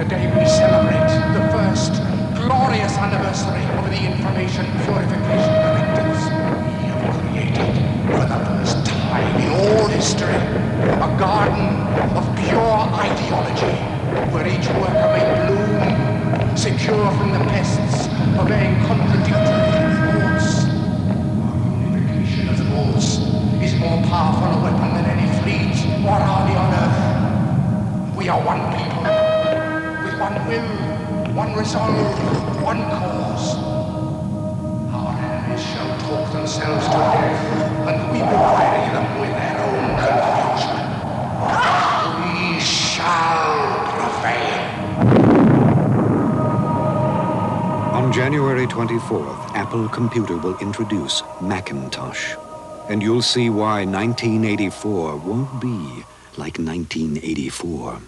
Today we celebrate the first glorious anniversary of the information purification directives. We have created, for the first time in all history, a garden of pure ideology, where each worker may bloom, secure from the pests of being contradictory thoughts. Our unification of thoughts is more powerful a weapon than any fleet or army on earth. We are one people, with one will, one resolve, one cause. Our enemies shall talk themselves to death, and we will bury them with their own confusion. We shall prevail. On January 24th, Apple Computer will introduce Macintosh. And you'll see why 1984 won't be like 1984.